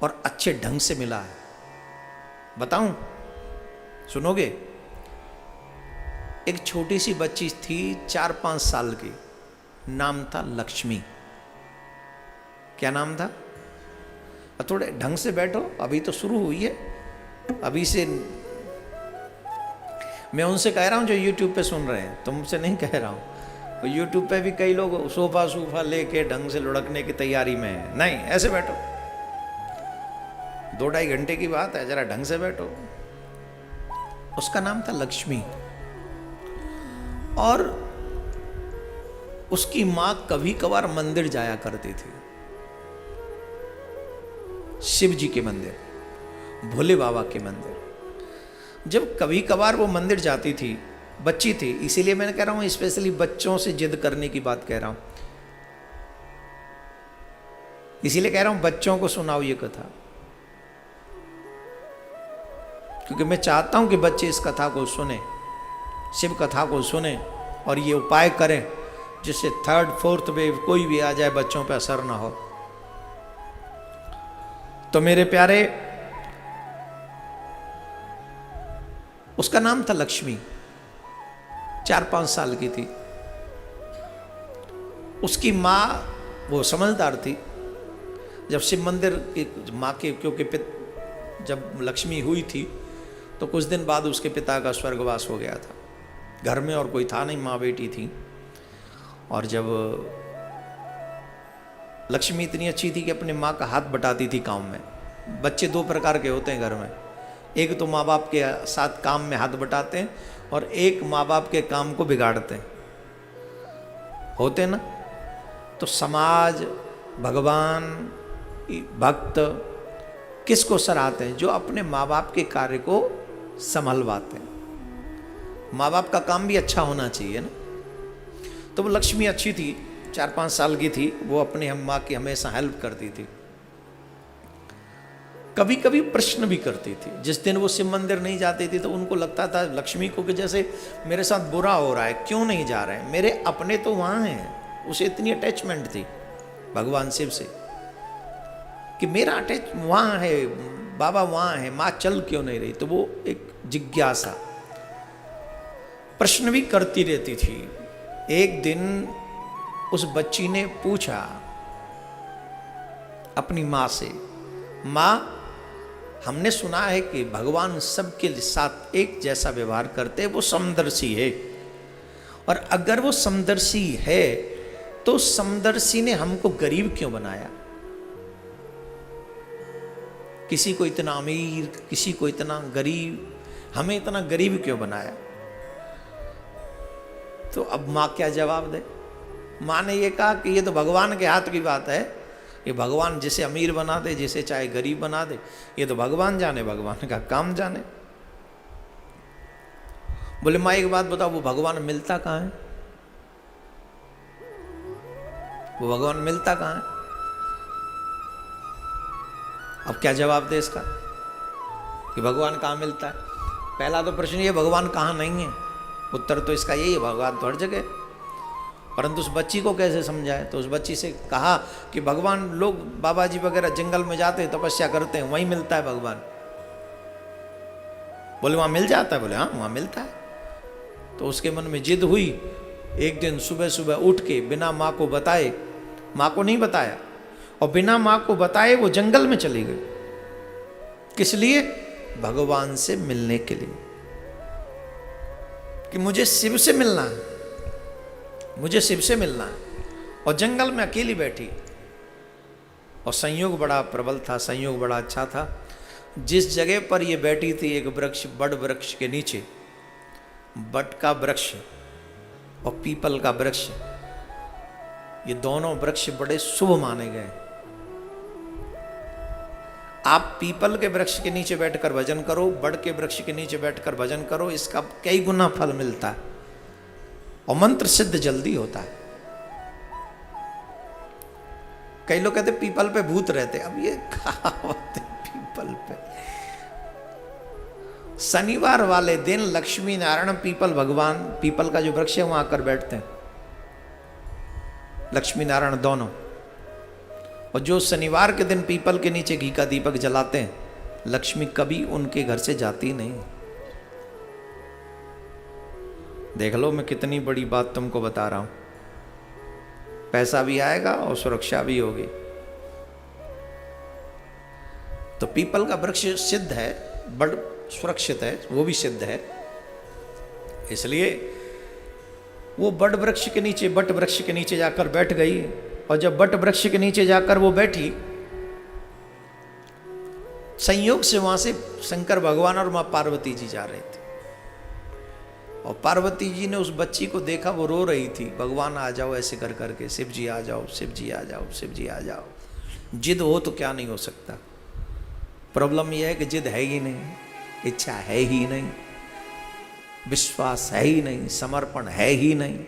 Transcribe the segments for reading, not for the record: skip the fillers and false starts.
और अच्छे ढंग से मिला है। बताऊं, सुनोगे? एक छोटी सी बच्ची थी 4-5 साल की, नाम था लक्ष्मी। क्या नाम था? थोड़े ढंग से बैठो, अभी तो शुरू हुई है, अभी से। मैं उनसे कह रहा हूं जो यूट्यूब पे सुन रहे हैं, तुमसे नहीं कह रहा हूं। यूट्यूब पे भी कई लोग सोफा लेके ढंग से लुढ़कने की तैयारी में है। नहीं, ऐसे बैठो, 2-2.5 घंटे की बात है, जरा ढंग से बैठो। उसका नाम था लक्ष्मी, और उसकी मां कभी कभार मंदिर जाया करती थी, शिव जी के मंदिर, भोले बाबा के मंदिर। जब कभी कभार वो मंदिर जाती थी, बच्ची थी, इसीलिए मैंने कह रहा हूं, स्पेशली बच्चों से जिद करने की बात कह रहा हूं, इसीलिए कह रहा हूं बच्चों को सुनाओ ये कथा, क्योंकि मैं चाहता हूं कि बच्चे इस कथा को सुने, शिव कथा को सुने, और ये उपाय करें जिससे 3rd 4th वेव कोई भी आ जाए बच्चों पे असर ना हो। तो मेरे प्यारे, उसका नाम था लक्ष्मी, 4-5 साल की थी। उसकी माँ वो समझदार थी। जब शिव मंदिर की माँ के, क्योंकि जब लक्ष्मी हुई थी तो कुछ दिन बाद उसके पिता का स्वर्गवास हो गया था, घर में और कोई था नहीं, माँ बेटी थी। और जब लक्ष्मी इतनी अच्छी थी कि अपने माँ का हाथ बटाती थी काम में। बच्चे 2 प्रकार के होते हैं घर में, एक तो माँ बाप के साथ काम में हाथ बटाते हैं, और एक माँ बाप के काम को बिगाड़ते हैं, होते ना। तो समाज, भगवान, भक्त किसको सराहते हैं? जो अपने माँ बाप के कार्य को संभलवाते हैं। माँ बाप का काम भी अच्छा होना चाहिए ना। तो वो लक्ष्मी अच्छी थी, 4-5 साल की थी, वो अपने हम माँ की हमेशा हेल्प करती थी, कभी कभी प्रश्न भी करती थी। जिस दिन वो शिव मंदिर नहीं जाती थी तो उनको लगता था लक्ष्मी को कि जैसे मेरे साथ बुरा हो रहा है, क्यों नहीं जा रहे हैं, मेरे अपने तो वहाँ हैं। उसे इतनी अटैचमेंट थी भगवान शिव से कि मेरा अटैच वहाँ है, बाबा वहाँ है, माँ चल क्यों नहीं रही। तो वो एक जिज्ञासा, प्रश्न भी करती रहती थी। एक दिन उस बच्ची ने पूछा अपनी माँ से, माँ, हमने सुना है कि भगवान सबके साथ एक जैसा व्यवहार करते हैं, वो समदर्शी है, और अगर वो समदर्शी है तो समदर्शी ने हमको गरीब क्यों बनाया? किसी को इतना अमीर, किसी को इतना गरीब, हमें इतना गरीब क्यों बनाया? तो अब माँ क्या जवाब दे? माँ ने ये कहा कि ये तो भगवान के हाथ की बात है, ये भगवान जिसे अमीर बना दे, जिसे चाहे गरीब बना दे, ये तो भगवान जाने, भगवान का काम जाने। बोले माँ एक बात बताओ, वो भगवान मिलता कहाँ है? वो भगवान मिलता कहाँ है? अब क्या जवाब दे इसका कि भगवान कहाँ मिलता है? पहला तो प्रश्न ये, भगवान कहाँ नहीं है? उत्तर तो इसका यही है, भगवान तो हर जगह। परंतु उस बच्ची को कैसे समझाए? तो उस बच्ची से कहा कि भगवान, लोग बाबा जी वगैरह जंगल में जाते हैं, तपस्या करते हैं, वहीं मिलता है भगवान। बोले वहां मिल जाता है? बोले हाँ वहां मिलता है। तो उसके मन में जिद हुई। एक दिन सुबह सुबह उठ के बिना माँ को बताए, माँ को नहीं बताया, और बिना माँ को बताए वो जंगल में चली गई। किस लिए? भगवान से मिलने के लिए, कि मुझे शिव से मिलना है, मुझे शिव से मिलना है। और जंगल में अकेली बैठी, और संयोग बड़ा प्रबल था, संयोग बड़ा अच्छा था। जिस जगह पर ये बैठी थी, एक वृक्ष, बड़ वृक्ष के नीचे, बट का वृक्ष और पीपल का वृक्ष, ये दोनों वृक्ष बड़े शुभ माने गए। आप पीपल के वृक्ष के नीचे बैठकर भजन करो, बड़ के वृक्ष के नीचे बैठकर भजन करो, इसका कई गुना फल मिलता है, और मंत्र सिद्ध जल्दी होता है। कई लोग कहते पीपल पे भूत रहते, अब ये कहावत है पीपल पे। शनिवार वाले दिन लक्ष्मी नारायण पीपल, भगवान पीपल का जो वृक्ष है वहां आकर बैठते हैं, लक्ष्मी नारायण दोनों। और जो शनिवार के दिन पीपल के नीचे घी का दीपक जलाते हैं, लक्ष्मी कभी उनके घर से जाती नहीं। देख लो मैं कितनी बड़ी बात तुमको बता रहा हूं। पैसा भी आएगा और सुरक्षा भी होगी। तो पीपल का वृक्ष सिद्ध है, बड़ सुरक्षित है, वो भी सिद्ध है। इसलिए वो बट वृक्ष के नीचे जाकर बैठ गई। और जब बट वृक्ष के नीचे जाकर वो बैठी, संयोग से वहां से शंकर भगवान और मां पार्वती जी जा रहे थे। और पार्वती जी ने उस बच्ची को देखा, वो रो रही थी, भगवान आ जाओ ऐसे कर करके, शिव जी आ जाओ, शिव जी आ जाओ, शिव जी आ जाओ। जिद हो तो क्या नहीं हो सकता। प्रॉब्लम यह है कि जिद है ही नहीं, इच्छा है ही नहीं, विश्वास है ही नहीं, समर्पण है ही नहीं।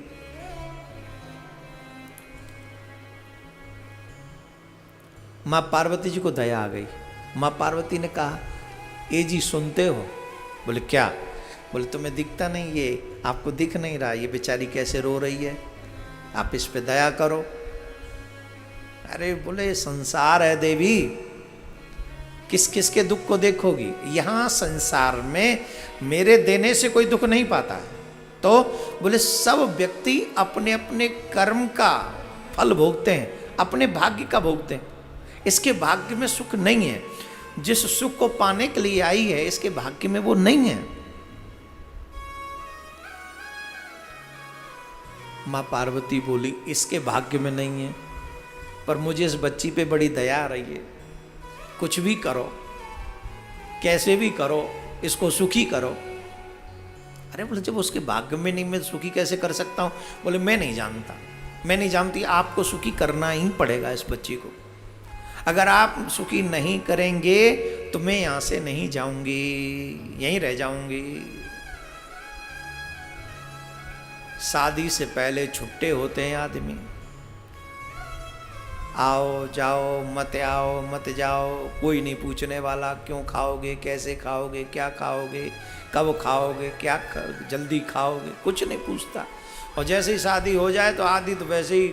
मां पार्वती जी को दया आ गई। मां पार्वती ने कहा, ए जी सुनते हो? बोले क्या? बोले तुम्हें दिखता नहीं, ये आपको दिख नहीं रहा, ये बेचारी कैसे रो रही है, आप इस पे दया करो। अरे बोले संसार है देवी, किस किस के दुख को देखोगी? यहां संसार में मेरे देने से कोई दुख नहीं पाता है। तो बोले सब व्यक्ति अपने अपने कर्म का फल भोगते हैं, अपने भाग्य का भोगते हैं। इसके भाग्य में सुख नहीं है। जिस सुख को पाने के लिए आई है, इसके भाग्य में वो नहीं है। मां पार्वती बोली, इसके भाग्य में नहीं है, पर मुझे इस बच्ची पे बड़ी दया आ रही है। कुछ भी करो, कैसे भी करो, इसको सुखी करो। अरे बोले जब उसके भाग्य में नहीं, मैं सुखी कैसे कर सकता हूं? बोले मैं नहीं जानता, मैं नहीं जानती, आपको सुखी करना ही पड़ेगा इस बच्ची को। अगर आप सुखी नहीं करेंगे तो मैं यहां से नहीं जाऊंगी, यहीं रह जाऊंगी। शादी से पहले छुट्टे होते हैं आदमी, आओ जाओ, मत आओ मत जाओ, कोई नहीं पूछने वाला, क्यों खाओगे, कैसे खाओगे, क्या खाओगे, कब खाओगे, क्या जल्दी खाओगे, कुछ नहीं पूछता। और जैसे ही शादी हो जाए तो आदि तो वैसे ही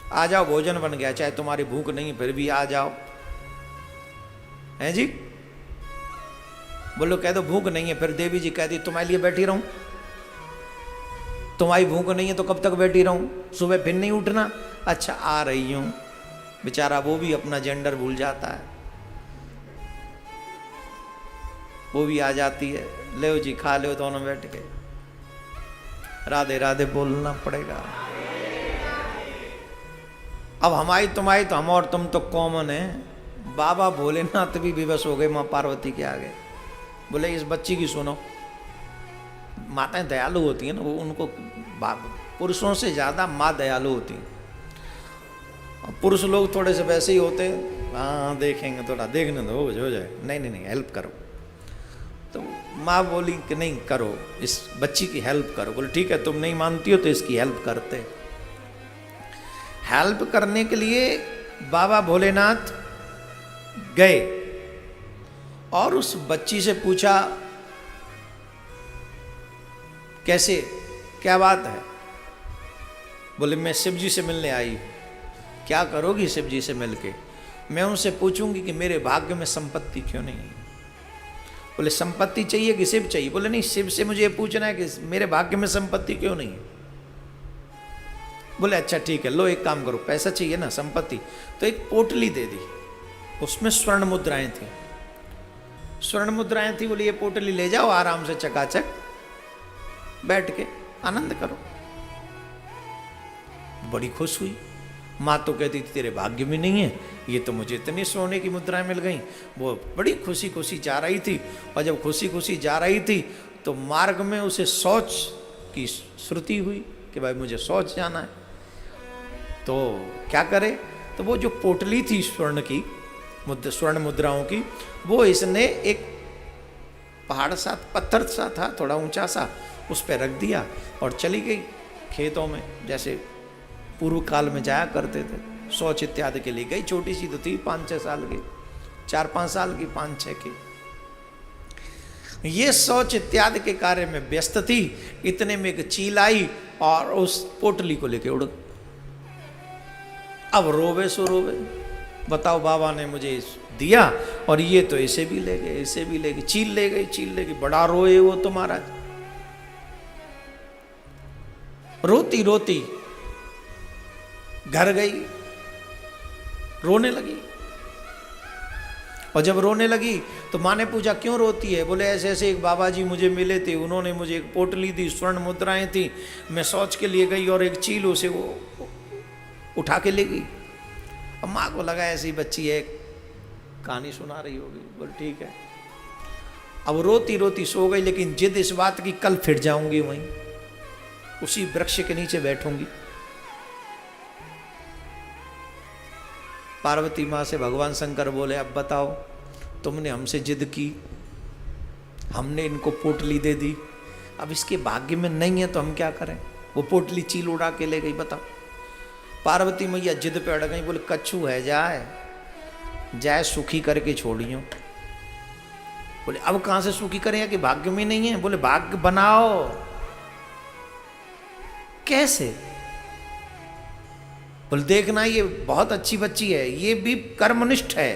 आ जाओ, भोजन बन गया, चाहे तुम्हारी भूख नहीं फिर भी आ जाओ। हैं जी? बोलो कह दो भूख नहीं है, फिर देवी जी कहती तुम्हारे लिए बैठी रहूं, तुम्हारी भूख नहीं है तो कब तक बैठी रहूं, सुबह फिर नहीं उठना। अच्छा आ रही हूं। बेचारा वो भी अपना जेंडर भूल जाता है, वो भी आ जाती है, ले जी खा लो दोनों बैठ के, राधे राधे बोलना पड़ेगा। अब हमारी तुम्हारी तो हम और तुम तो कॉमन है। बाबा भोलेनाथ भी विवश हो गए मां पार्वती के आगे। बोले इस बच्ची की सुनो। माताएं दयालु होती हैं ना, वो उनको पुरुषों से ज्यादा माँ दयालु होती है। पुरुष लोग थोड़े से वैसे ही होते हैं, हाँ देखेंगे, थोड़ा देखने दो हो जाए, नहीं नहीं नहीं हेल्प करो। तो माँ बोली कि नहीं करो, इस बच्ची की हेल्प करो। बोले ठीक है, तुम नहीं मानती हो तो इसकी हेल्प करते। हेल्प करने के लिए बाबा भोलेनाथ गए और उस बच्ची से पूछा कैसे, क्या बात है? बोले मैं शिव जी से मिलने आई। क्या करोगी शिव जी से मिलके? मैं उनसे पूछूंगी कि मेरे भाग्य में संपत्ति क्यों नहीं है। बोले संपत्ति चाहिए कि शिव चाहिए? बोले नहीं, शिव से मुझे पूछना है कि मेरे भाग्य में संपत्ति क्यों नहीं है। बोले अच्छा ठीक है, लो एक काम करो, पैसा चाहिए ना, संपत्ति, तो एक पोटली दे दी, उसमें स्वर्ण मुद्राएं थी। स्वर्ण मुद्राएं थी, बोले ये पोटली ले जाओ, आराम से चकाचक बैठ के आनंद करो। बड़ी खुश हुई। माँ तो कहती थी तेरे भाग्य में नहीं है, ये तो मुझे इतनी सोने की मुद्राएं मिल गई। वो बड़ी खुशी खुशी जा रही थी, और जब खुशी खुशी जा रही थी तो मार्ग में उसे शौच की श्रुति हुई कि भाई मुझे शौच जाना है। तो क्या करे? तो वो जो पोटली थी स्वर्ण की, स्वर्ण मुद्राओं की, वो इसने एक पहाड़ सा, पत्थर सा था थोड़ा ऊंचा सा, उस पर रख दिया और चली गई खेतों में, जैसे पूर्व काल में जाया करते थे शौच इत्यादि के लिए। गई, छोटी सी तो थी, 5-6 साल की, 4-5 साल की, 5-6 की। ये शौच इत्यादि के कार्य में व्यस्त थी। इतने में एक चील आई और उस पोटली को लेके उड़। अब रोवे सो रोवे, बताओ बाबा ने मुझे दिया और ये तो ऐसे भी ले गए, ऐसे भी ले गए, चील ले गई, चील ले गई, बड़ा रोए वो तो महाराज। रोती रोती घर गई, रोने लगी। और जब रोने लगी तो माँ ने पूछा क्यों रोती है? बोले ऐसे ऐसे एक बाबा जी मुझे मिले थे, उन्होंने मुझे एक पोटली दी, स्वर्ण मुद्राएं थी, मैं शौच के लिए गई और एक चील उसे वो उठा के ले गई। अब माँ को लगा ऐसी बच्ची है, कहानी सुना रही होगी। बोले ठीक है। अब रोती रोती सो गई, लेकिन जिद इस बात की कल फिर जाऊंगी वहीं, उसी वृक्ष के नीचे बैठूंगी। पार्वती माँ से भगवान शंकर बोले अब बताओ, तुमने हमसे जिद की, हमने इनको पोटली दे दी, अब इसके भाग्य में नहीं है तो हम क्या करें? वो पोटली चील उड़ा के ले गई, बताओ। पार्वती मैया जिद पे अड़ गई, बोले कच्छू है, जाए जाए सुखी करके छोड़ियो। बोले अब कहां से सुखी करें कि भाग्य में नहीं है? बोले भाग्य बनाओ। कैसे? बोले देखना ये बहुत अच्छी बच्ची है, ये भी कर्मनिष्ठ है,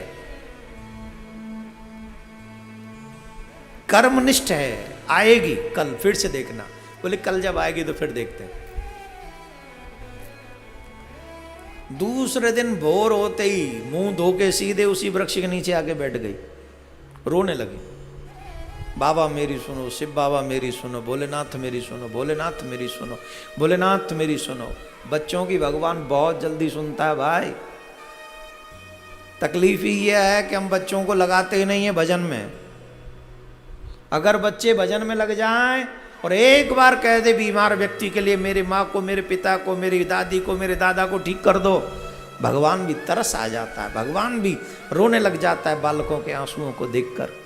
कर्मनिष्ठ है, आएगी कल, फिर से देखना। बोले कल जब आएगी तो फिर देखते हैं। दूसरे दिन भोर होते ही मुंह धो के सीधे उसी वृक्ष के नीचे आके बैठ गई, रोने लगी। बाबा मेरी सुनो, शिव बाबा मेरी सुनो, भोलेनाथ मेरी सुनो, भोलेनाथ मेरी सुनो, भोलेनाथ मेरी सुनो। बच्चों की भगवान बहुत जल्दी सुनता है भाई। तकलीफ ही यह है कि हम बच्चों को लगाते ही नहीं है भजन में। अगर बच्चे भजन में लग जाएं और एक बार कह दे बीमार व्यक्ति के लिए मेरी माँ को, मेरे पिता को, मेरी दादी को, मेरे दादा को ठीक कर दो, भगवान भी तरस आ जाता है, भगवान भी रोने लग जाता है बालकों के आंसुओं को देखकर।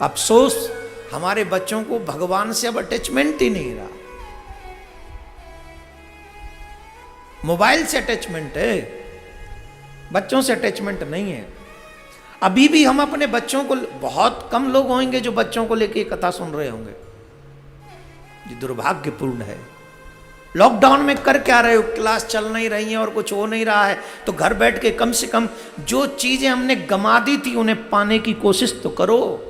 अफसोस हमारे बच्चों को भगवान से अब अटैचमेंट ही नहीं रहा, मोबाइल से अटैचमेंट है, बच्चों से अटैचमेंट नहीं है। अभी भी हम अपने बच्चों को, बहुत कम लोग होंगे जो बच्चों को लेके कथा सुन रहे होंगे। ये दुर्भाग्यपूर्ण है। लॉकडाउन में कर क्या रहे हो? क्लास चल नहीं रही है और कुछ हो नहीं रहा है, तो घर बैठ के कम से कम जो चीजें हमने गंवा दी थी उन्हें पाने की कोशिश तो करो।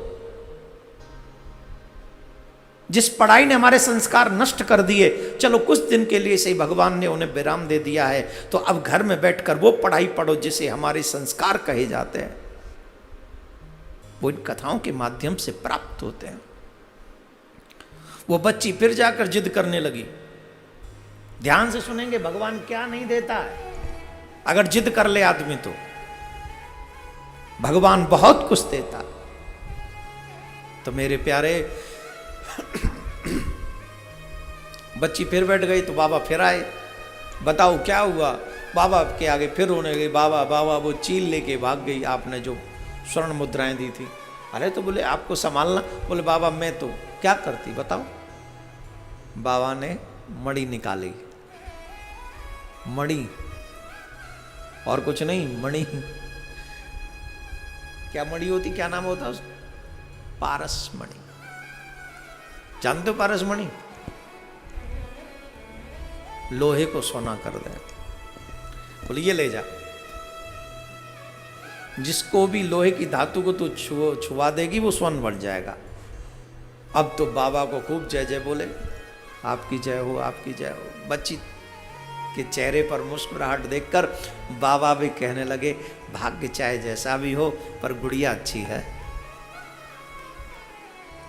जिस पढ़ाई ने हमारे संस्कार नष्ट कर दिए, चलो कुछ दिन के लिए सही भगवान ने उन्हें विराम दे दिया है, तो अब घर में बैठकर वो पढ़ाई पढ़ो जिसे हमारे संस्कार कहे जाते हैं, वो इन कथाओं के माध्यम से प्राप्त होते हैं। वो बच्ची फिर जाकर जिद करने लगी। ध्यान से सुनेंगे भगवान क्या नहीं देता है। अगर जिद कर ले आदमी तो भगवान बहुत कुछ देता। तो मेरे प्यारे बच्ची फिर बैठ गई तो बाबा फिर आए, बताओ क्या हुआ? बाबा के आगे फिर रोने गई। बाबा बाबा वो चील लेके भाग गई, आपने जो स्वर्ण मुद्राएं दी थी। अरे तो बोले आपको संभालना। बोले बाबा मैं तो क्या करती बताओ। बाबा ने मणि निकाली, मणि और कुछ नहीं, मणि। क्या मणि होती, क्या नाम होता उसका? पारस मणि। जानते हो पारस मणि? लोहे को सोना कर दे। बोले ये ले जा, जिसको भी लोहे की धातु को तू छुआ देगी वो स्वर्ण बन जाएगा। अब तो बाबा को खूब जय जय बोले, आपकी जय हो, आपकी जय हो। बच्ची के चेहरे पर मुस्कुराहट देखकर बाबा भी कहने लगे भाग्य चाहे जैसा भी हो पर गुड़िया अच्छी है,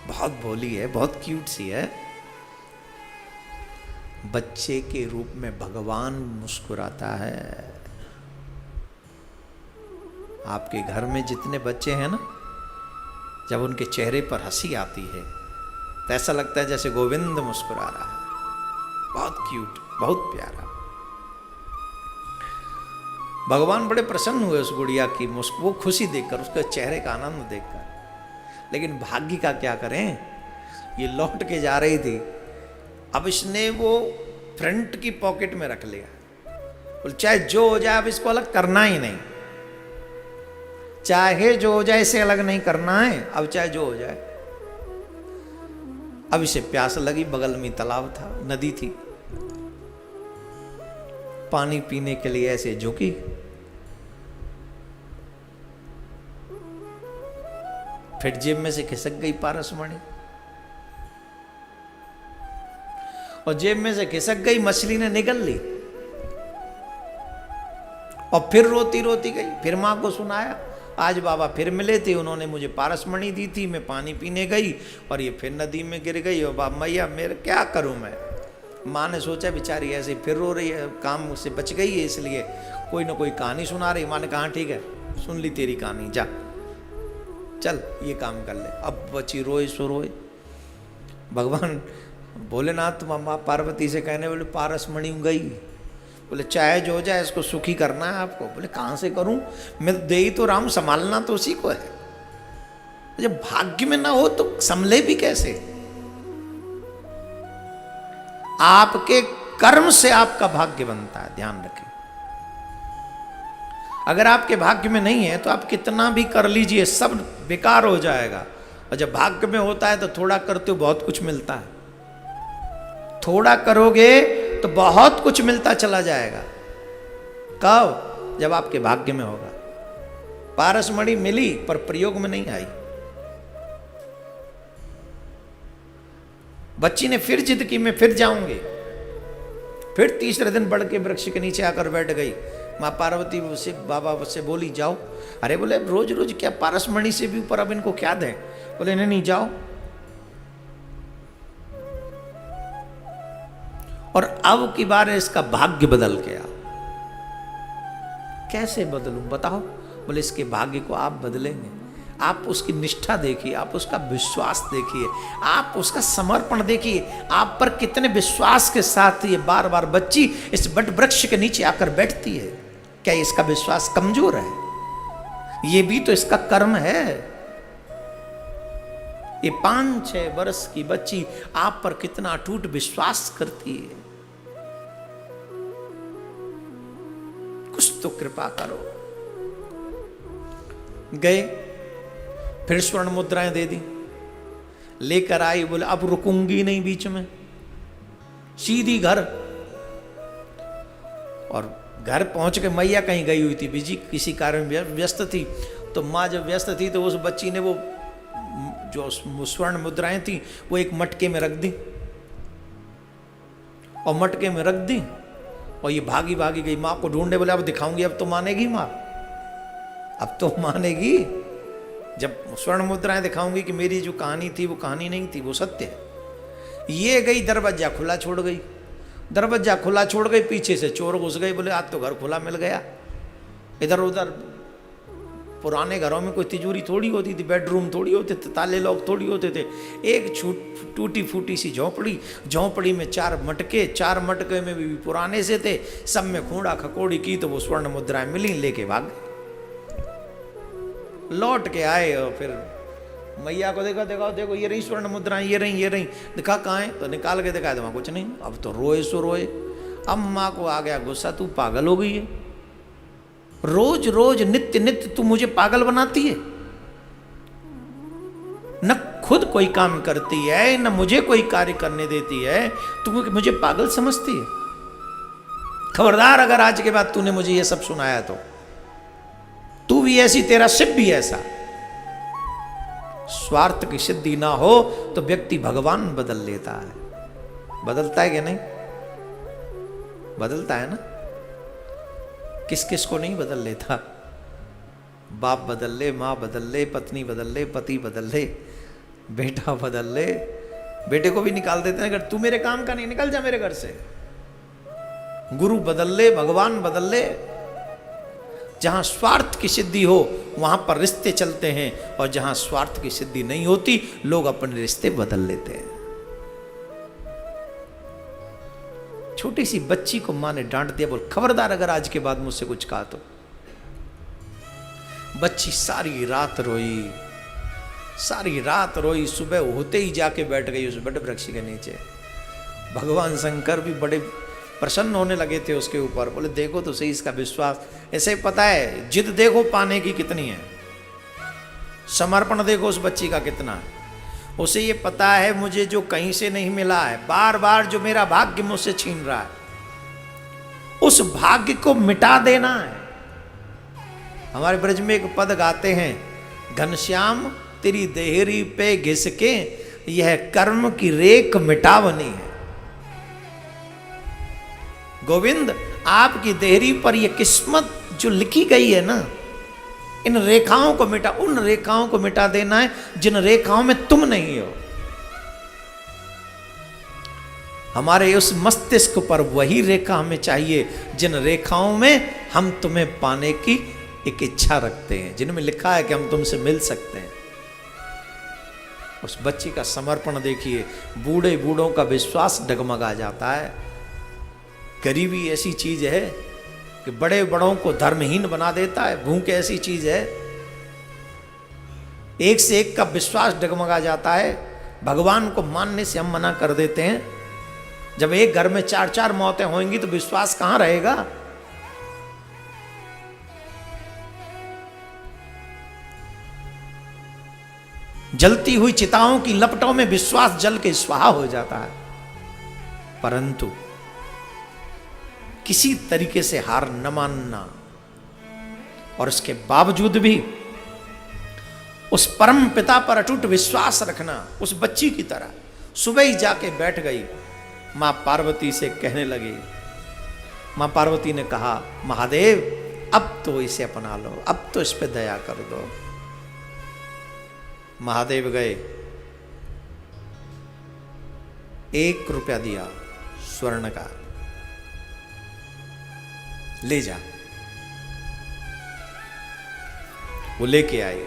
बहुत भोली है, बहुत क्यूट सी है। बच्चे के रूप में भगवान मुस्कुराता है। आपके घर में जितने बच्चे हैं ना, जब उनके चेहरे पर हंसी आती है तो ऐसा लगता है जैसे गोविंद मुस्कुरा रहा है। बहुत क्यूट, बहुत प्यारा। भगवान बड़े प्रसन्न हुए उस गुड़िया की वो खुशी देखकर, उसके चेहरे का आनंद देखकर। लेकिन भाग्य का क्या करें, ये लौट के जा रही थी, अब इसने वो फ्रंट की पॉकेट में रख लिया। बोल चाहे जो हो जाए अब इसको अलग करना ही नहीं, चाहे जो हो जाए इसे अलग नहीं करना है, अब चाहे जो हो जाए। अब इसे प्यास लगी, बगल में तालाब था, नदी थी। पानी पीने के लिए ऐसे झुकी। फिर जेब में से खिसक गई पारसमणि, और जेब में से खिसक गई, मछली ने निगल ली और फिर रोती रोती गई। फिर मां को सुनाया, आज बाबा फिर मिले थे, उन्होंने मुझे पारसमणि दी थी, मैं पानी पीने गई और ये फिर नदी में गिर गई। और बाबा मैया मेरे क्या करूं मैं। माँ ने सोचा बेचारी ऐसे फिर रो रही है, काम से बच गई है, इसलिए कोई ना कोई कहानी सुना रही। माँ ने कहा ठीक है, सुन ली तेरी कहानी, जा चल ये काम कर ले। अब बच्ची रोए सो रोए। भगवान भोलेनाथ माँ पार्वती से कहने बोले पारसमणि गई। बोले चाहे जो हो जाए, इसको सुखी करना है आपको। बोले कहाँ से करूं, मैं दे ही तो राम, संभालना तो उसी को है। जब भाग्य में ना हो तो संभले भी कैसे। आपके कर्म से आपका भाग्य बनता है, ध्यान रखें। अगर आपके भाग्य में नहीं है तो आप कितना भी कर लीजिए, सब बेकार हो जाएगा। और जब भाग्य में होता है तो थोड़ा करते हो बहुत कुछ मिलता है, थोड़ा करोगे तो बहुत कुछ मिलता चला जाएगा। कब, जब आपके भाग्य में होगा। पारसमणि मिली पर प्रयोग में नहीं आई। बच्ची ने फिर जिद की, मैं फिर जाऊंगी। फिर तीसरे दिन बढ़ के वृक्ष के नीचे आकर बैठ गई। माँ पार्वती से बाबा से बोली जाओ। अरे बोले रोज रोज क्या, पारसमणि से भी ऊपर अब इनको क्या दें। बोले नहीं नहीं जाओ। और अब की बार इसका भाग्य बदल गया। कैसे बदलूं बताओ। बोले इसके भाग्य को आप बदलेंगे। आप उसकी निष्ठा देखिए, आप उसका विश्वास देखिए, आप उसका समर्पण देखिए, आप पर कितने विश्वास के साथ ये बार बार बच्ची इस बट वृक्ष के नीचे आकर बैठती है। क्या इसका विश्वास कमजोर है? ये भी तो इसका कर्म है। ये 5-6 वर्ष की बच्ची आप पर कितना अटूट विश्वास करती है। कुछ तो कृपा करो। गए, फिर स्वर्ण मुद्राएं दे दी, लेकर आई। बोले अब रुकूंगी नहीं बीच में, सीधी घर। और घर पहुंच के मैया कहीं गई हुई थी, बिजी किसी कारण व्यस्त थी। तो माँ जब व्यस्त थी तो उस बच्ची ने वो जो स्वर्ण मुद्राएं थी वो एक मटके में रख दी, और मटके में रख दी और ये भागी भागी गई माँ को ढूंढने। बोले अब दिखाऊंगी, अब तो मानेगी माँ, अब तो मानेगी। जब स्वर्ण मुद्राएं दिखाऊंगी कि मेरी जो कहानी थी वो कहानी नहीं थी, वो सत्य है। ये गई, दरवाजा खुला छोड़ गई। दरवाजा खुला छोड़ गई, पीछे से चोर घुस गए। बोले आज तो घर खुला मिल गया। इधर उधर पुराने घरों में कोई तिजोरी थोड़ी होती थी, बेडरूम थोड़ी होते थे, ताले लॉक थोड़ी होते थे। एक टूटी फूटी सी झोंपड़ी, झोंपड़ी में 4 मटके, 4 मटके में भी पुराने से थे। सब में खूंड़ा खकोड़ी की तो वो स्वर्ण मुद्राएं मिली, लेके भाग गए। लौट के आए और फिर मैया को देखा, देखो देखो ये रही स्वर्ण मुद्राएं, ये रही। दिखा कहाँ है, तो निकाल के दिखाया तो वहाँ कुछ नहीं। अब तो रोए सो रोए। अब माँ को आ गया गुस्सा, तू पागल हो गई है, रोज रोज नित्य नित्य तू मुझे पागल बनाती है। न खुद कोई काम करती है, न मुझे कोई कार्य करने देती है, तू मुझे पागल समझती है। खबरदार अगर आज के बाद तूने मुझे ये सब सुनाया तो तू भी ऐसी, तेरा शिव भी ऐसा। स्वार्थ की सिद्धि ना हो तो व्यक्ति भगवान बदल लेता है। बदलता है कि नहीं? बदलता है ना। किस किस को नहीं बदल लेता। बाप बदल ले, माँ बदल ले, पत्नी बदल ले, पति बदल ले, बेटा बदल ले। बेटे को भी निकाल देते हैं, अगर तू मेरे काम का नहीं, निकल जा मेरे घर से। गुरु बदल ले, भगवान बदल ले। जहां स्वार्थ की सिद्धि हो वहां पर रिश्ते चलते हैं, और जहां स्वार्थ की सिद्धि नहीं होती लोग अपने रिश्ते बदल लेते हैं। छोटी सी बच्ची को मां ने डांट दिया, बोल खबरदार अगर आज के बाद मुझसे कुछ कहा तो। बच्ची सारी रात रोई, सारी रात रोई। सुबह होते ही जाके बैठ गई उस बड़ वृक्ष के नीचे। भगवान शंकर भी बड़े प्रसन्न होने लगे थे उसके ऊपर। बोले देखो तो सही इसका विश्वास। ऐसे पता है जिद देखो पाने की कितनी है, समर्पण देखो उस बच्ची का कितना है। उसे ये पता है मुझे जो कहीं से नहीं मिला है, बार बार जो मेरा भाग्य मुझसे छीन रहा है, उस भाग्य को मिटा देना है। हमारे ब्रज में एक पद गाते हैं, घनश्याम तेरी देहरी पे घिसके यह कर्म की रेख मिटावनी है। गोविंद आपकी देहरी पर यह किस्मत जो लिखी गई है ना, इन रेखाओं को मिटा, उन रेखाओं को मिटा देना है जिन रेखाओं में तुम नहीं हो। हमारे उस मस्तिष्क पर वही रेखा हमें चाहिए जिन रेखाओं में हम तुम्हें पाने की एक इच्छा रखते हैं, जिनमें लिखा है कि हम तुमसे मिल सकते हैं। उस बच्ची का समर्पण देखिए, बूढ़े बूढ़ों का विश्वास डगमगा जाता है। गरीबी ऐसी चीज है कि बड़े बड़ों को धर्महीन बना देता है, भूख ऐसी चीज है, एक से एक का विश्वास डगमगा जाता है। भगवान को मानने से हम मना कर देते हैं। जब एक घर में 4-4 मौतें होंगी तो विश्वास कहां रहेगा? जलती हुई चिताओं की लपटों में विश्वास जल के स्वाहा हो जाता है। परंतु किसी तरीके से हार न मानना और इसके बावजूद भी उस परम पिता पर अटूट विश्वास रखना। उस बच्ची की तरह सुबह ही जाके बैठ गई, मां पार्वती से कहने लगी। मां पार्वती ने कहा, महादेव अब तो इसे अपना लो, अब तो इस पे दया कर दो। महादेव गए, 1 रुपया दिया स्वर्ण का, ले जा। वो लेके आए,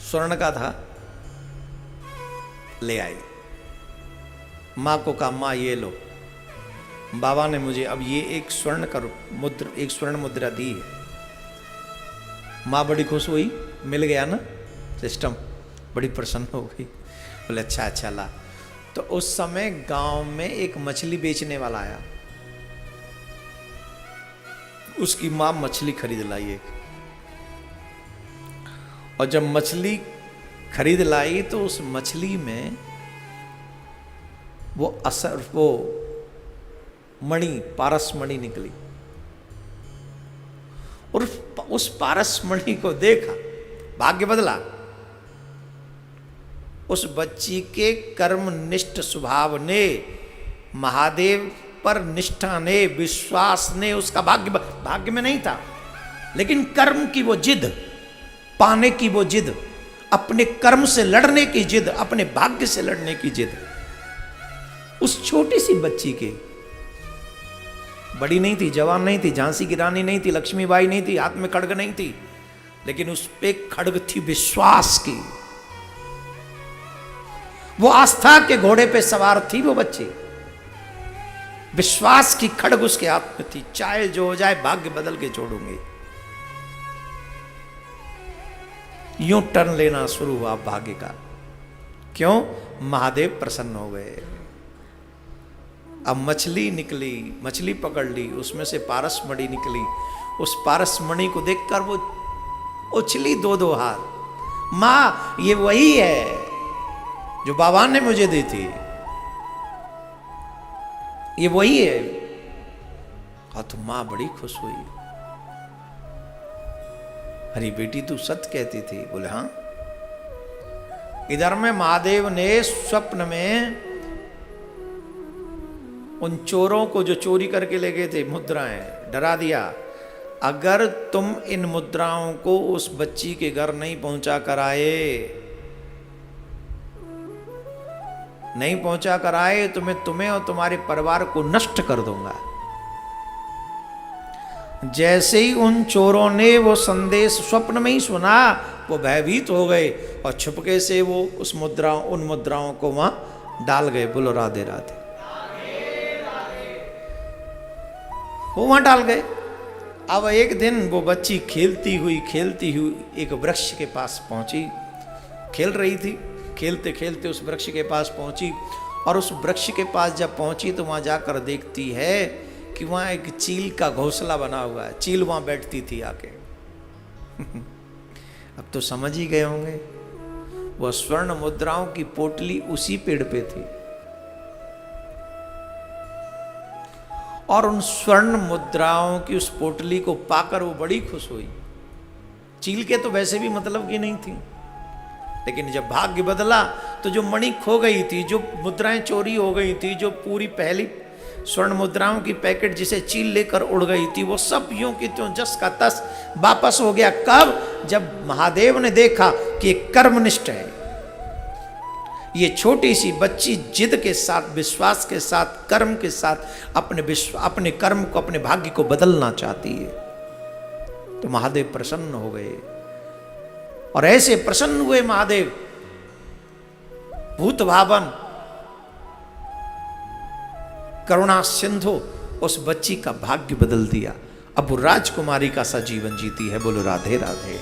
स्वर्ण का था, ले आई। मां को कहा, मां ये लो। बाबा ने मुझे अब ये एक स्वर्ण मुद्रा दी है। माँ बड़ी खुश हुई, मिल गया ना सिस्टम, बड़ी प्रसन्न हो गई। बोले अच्छा अच्छा ला। तो उस समय गांव में एक मछली बेचने वाला आया, उसकी माँ मछली खरीद लाई एक। और जब मछली खरीद लाई तो उस मछली में वो मणि, पारस मणि निकली। और उस पारस मणि को देखा, भाग्य बदला। उस बच्ची के कर्मनिष्ठ स्वभाव ने, महादेव पर निष्ठा ने, विश्वास ने उसका भाग्य में नहीं था, लेकिन कर्म की वो जिद, पाने की वो जिद, अपने कर्म से लड़ने की जिद, अपने भाग्य से लड़ने की जिद, उस छोटी सी बच्ची के, बड़ी नहीं थी, जवान नहीं थी, झांसी की रानी नहीं थी, लक्ष्मीबाई नहीं थी, हाथ में खड्ग नहीं थी, लेकिन उस पे खड्ग थी विश्वास की। वो आस्था के घोड़े पे सवार थी वो बच्ची, विश्वास की खड्ग उसके हाथ में थी। चाहे जो हो जाए भाग्य बदल के छोड़ूंगी। यूं टर्न लेना शुरू हुआ भाग्य का। क्यों? महादेव प्रसन्न हो गए। अब मछली निकली, मछली पकड़ ली, उसमें से पारस मणि निकली। उस पारस मणि को देखकर वो उछली 2-2 हाथ। माँ ये वही है जो बाबा ने मुझे दी थी, ये वही है। हाँ तो माँ बड़ी खुश हुई। अरे बेटी तू सत्य कहती थी। बोले हाँ। इधर में महादेव ने स्वप्न में उन चोरों को जो चोरी करके ले गए थे मुद्राएं, डरा दिया, अगर तुम इन मुद्राओं को उस बच्ची के घर नहीं पहुंचा कर आए तो मैं तुम्हें और तुम्हारे परिवार को नष्ट कर दूंगा। जैसे ही उन चोरों ने वो संदेश स्वप्न में ही सुना, वो भयभीत हो गए और छुपके से वो उन मुद्राओं को वहां डाल गए। बोलो राधे राधे। वो वहां डाल गए। अब एक दिन वो बच्ची खेलती हुई एक वृक्ष के पास पहुंची, खेल रही थी। खेलते खेलते उस वृक्ष के पास पहुंची, और उस वृक्ष के पास जब पहुंची तो वहां जाकर देखती है कि वहां एक चील का घोंसला बना हुआ है। चील वहां बैठती थी आके। अब तो समझ ही गए होंगे, वह स्वर्ण मुद्राओं की पोटली उसी पेड़ पे थी। और उन स्वर्ण मुद्राओं की उस पोटली को पाकर वो बड़ी खुश हुई। चील के तो वैसे भी मतलब की नहीं थी, लेकिन जब भाग्य बदला तो जो मणि खो गई थी, जो मुद्राएं चोरी हो गई थी, जो पूरी पहली स्वर्ण मुद्राओं की पैकेट जिसे चील लेकर उड़ गई थी, वो सब यूं की त्यों जस का तस वापस हो गया। कब? जब महादेव ने देखा कि ये कर्मनिष्ठ है, ये छोटी सी बच्ची जिद के साथ, विश्वास के साथ, कर्म के साथ अपने कर्म को, अपने भाग्य को बदलना चाहती है। तो महादेव प्रसन्न हो गए, और ऐसे प्रसन्न हुए महादेव, भूत भावन करुणा सिंधु, उस बच्ची का भाग्य बदल दिया। अब वो राजकुमारी का सा जीवन जीती है। बोलो राधे राधे।